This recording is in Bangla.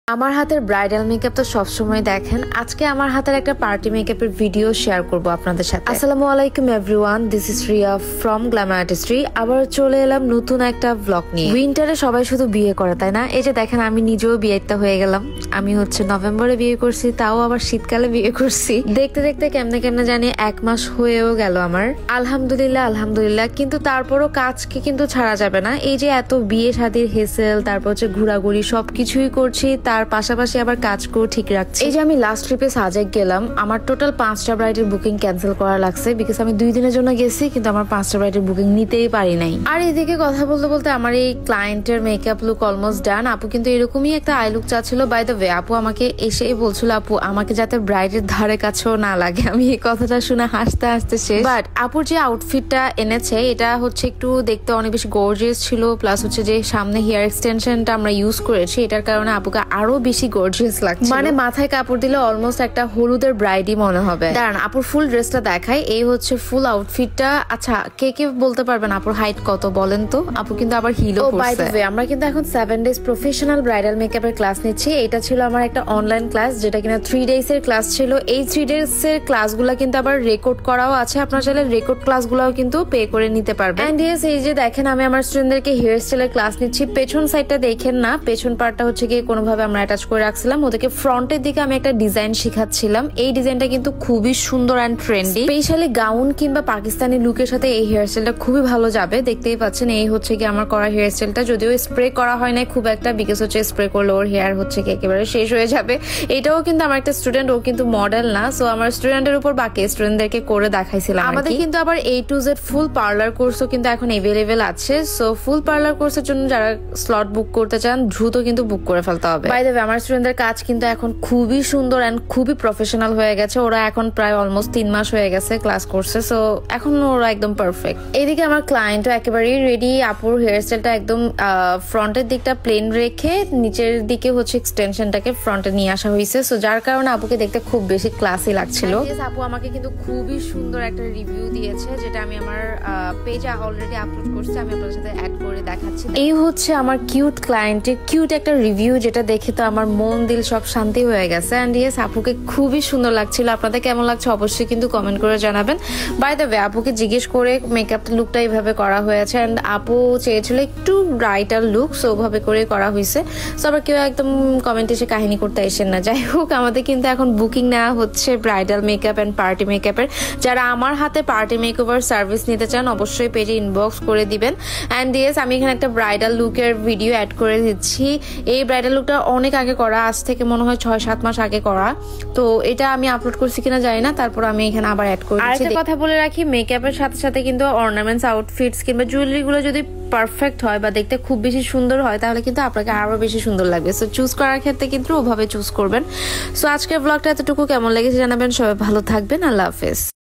আমার হাতের ব্রাইডাল মেকআপ তো সবসময় দেখেন। আজকে আমার হাতের একটা পার্টি মেকআপের ভিডিও শেয়ার করব আপনাদের সাথে। আসসালামু আলাইকুম everyone, this is Riya from Glamour artistry. আবার চলে এলাম নতুন একটা ব্লগ নিয়ে। উইন্টারে সবাই শুধু বিয়ে করে, তাই না? এই যে দেখেন, আমি নিজেও বিয়েটা হয়ে গেলাম। আমি নভেম্বরে বিয়ে করছি, তাও আবার শীতকালে বিয়ে করছি। দেখতে দেখতে কেমনে কেমনে জানি 1 মাস হয়েও গেল আমার। আলহামদুলিল্লাহ। কিন্তু তারপরও কাজকে কিন্তু ছাড়া যাবে না। এই যে এত বিয়ে শাদীর হেসেল, তারপর ঘোরাঘুরি সবকিছুই করছি, তার পাশাপাশি আবার কাজকেও ঠিক রাখছি। এই যে আমি লাস্ট ট্রিপে সাজেক গেলাম, আমার টোটাল 5টা ব্রাইডের বুকিং ক্যান্সেল করা লাগছে, বিকজ আমি 2 দিনের জন্য গেছি, কিন্তু আমার 5টা ব্রাইডের বুকিং নিতেই পারি নাই। আর এদিকে কথা বলতে বলতে আমার এই ক্লায়েন্টের মেকআপ লুক অলমোস্ট ডান। আপু কিন্তু এরকমই একটা আই লুক চাচ্ছিল। বাই দ্য ওয়ে, আপু আমাকে এসেই বলছিল, আপু আমাকে যাতে ব্রাইডের ধারে কাছেও না লাগে। আমি এই কথাটা শুনে হাসতে হাসতে শেষ। বাট আপুর যে আউটফিটটা এনেছে, এটা একটু দেখতে অনেক বেশি গর্জিয়াস ছিল। প্লাস যে সামনে হেয়ার এক্সটেনশনটা আমরা ইউজ করেছি, এটার কারণে আপুকে আরো বেশি গর্জিয়াস লাগছে। মানে মাথায় কাপড় দিলে অলমোস্ট একটা হলুদের ব্রাইডই মনে হবে। দাঁড়ান, আপুর ফুল ড্রেসটা দেখাই। এই ফুল আউটফিটটা। আচ্ছা, কে বলতে পারবেন আপুর হাইট কত বলেন তো? আপু কিন্তু আবার হিলও পরছে। বাই দ্য ওয়ে, আমরা কিন্তু এখন 7 ডেজ প্রফেশনাল ব্রাইডাল মেকআপের ক্লাস নিচ্ছি। এটা ছিল আমার একটা অনলাইন ক্লাস, যেটা কিনা 3 ডেজ এর ক্লাস ছিল। এই 3 ডেজ এর ক্লাসগুলো কিন্তু আবার রেকর্ড করাও আছে। আপনারা চাইলে রেকর্ড ক্লাসগুলোও কিন্তু পে করে নিতে পারবেন। এন্ড ইয়েস, এই যে দেখেন, আমি আমার স্টুডেন্টদেরকে হেয়ার স্টাইলের ক্লাস নিচ্ছি। পেছন সাইডটা দেখেন না, পেছন পার্টটা গিয়ে কোনোভাবে আমরা অ্যাটাচ করে রাখছিলাম। ওদেরকে ফ্রন্টের দিকে আমি একটা ডিজাইন শিখাচ্ছিলাম। এই ডিজাইনটা কিন্তু খুবই সুন্দর অ্যান্ড ট্রেন্ডি। স্পেশালি গাউন কিংবা পাকিস্তানি লুকের সাথে এই হেয়ার স্টাইলটা খুবই ভালো যাবে। দেখতেই পাচ্ছেন, এই কি আমার করা হেয়ার স্টাইলটা। যদিও স্প্রে করা হয় না খুব একটা, বিকজ স্প্রে করলে ওর হেয়ার একেবারে শেষ হয়ে যাবে। এটাও কিন্তু আমার একটা স্টুডেন্ট, ও কিন্তু মডেল না। সো আমার স্টুডেন্টের উপর বাকি স্টুডেন্টদেরকে করে দেখাইছিলাম। আমাদের কিন্তু আবার A to Z full parlour কোর্সও কিন্তু এখন এভেলেবেল আছে। সো ফুল পার্লার কোর্সের জন্য যারা স্লট বুক করতে চান, দ্রুত কিন্তু বুক করে ফেলতে হবে। বাই দ্য ওয়ে, আমার স্টুডেন্টদের কাজ কিন্তু এখন খুবই সুন্দর এন্ড খুবই প্রফেশনাল হয়ে গেছে। ওরা এখন প্রায় অলমোস্ট 3 মাস হয়ে গেছে ক্লাস করছে। সো এখন ওরা একদম পারফেক্ট। এইদিকে আমার ক্লায়েন্টও একেবারেই রেডি। আপুর হেয়ার স্টাইলটা একদম ফ্রন্টের দিকটা প্লেন রেখে নিচের দিকে এক্সটেনশনটাকে ফ্রন্টে নিয়ে আসা হয়েছে। সো যার কারণে আপুকে দেখতে খুব বেশি ক্লাসি লাগছিল। আপু আমাকে কিন্তু খুবই সুন্দর একটা রিভিউ দিয়েছে, যেটা আমি আমার পেজে অলরেডি আপলোড করছি। আমি আপনাদের সাথে অ্যাড করে দেখাচ্ছি। এই আমার কিউট ক্লায়েন্টের কিউট একটা রিভিউ, যেটা দেখে তো আমার মন দিল সব শান্তি হয়ে গেছে। এন্ড ইয়েস, আপুকে খুবই সুন্দর লাগছিল। আপনাদের কেমন লাগছে অবশ্যই কিন্তু কমেন্ট করে জানাবেন। বাই দ্য ওয়ে, আপুকে জিজ্ঞেস করে মেকআপ লুকটা এইভাবে করা হয়েছে। এন্ড আপু চেয়েছিল একটু ব্রাইটাল লুক, সো ওভাবে করে করা হয়েছে। সো আবার কেউ একদম কমেন্টে এসে কাহিনী করতে আসেন না। যাই হোক, আমাদের কিন্তু এখন বুকিং নেওয়া হচ্ছে ব্রাইডাল মেকআপ এন্ড পার্টি মেকআপের। যারা আমার হাতে পার্টি মেকওভার সার্ভিস নিতে চান, অবশ্যই পেজে ইনবক্স করে দিবেন। এন্ড ইয়েস, আমি এখানে একটা ব্রাইডাল লুকের ভিডিও অ্যাড করে দিচ্ছি। এই ব্রাইডাল লুকটা অনেক আগে করা, আজ থেকে মনে হয় 6-7 মাস আগে করা। তো এটা আমি আপলোড করছি কিনা জানি না, তারপর আমি এখানে আবার অ্যাড করে দিচ্ছি। আরেকটা কথা বলে রাখি, মেকআপের সাথে সাথে কিন্তু অর্নামেন্টস, আউটফিটস কিংবা জুয়েলারি গুলো যদি পারফেক্ট হয় বা দেখতে খুব বেশি সুন্দর হয়, তাহলে কিন্তু আপনাকে আরো বেশি সুন্দর লাগবে। সো চুজ করার ক্ষেত্রে কিন্তু ওভাবে চুজ করবেন। সো আজকের ব্লগটা এতটুকু। কেমন লেগেছে জানাবেন। সবাই ভালো থাকবেন। আল্লাহ হাফেজ।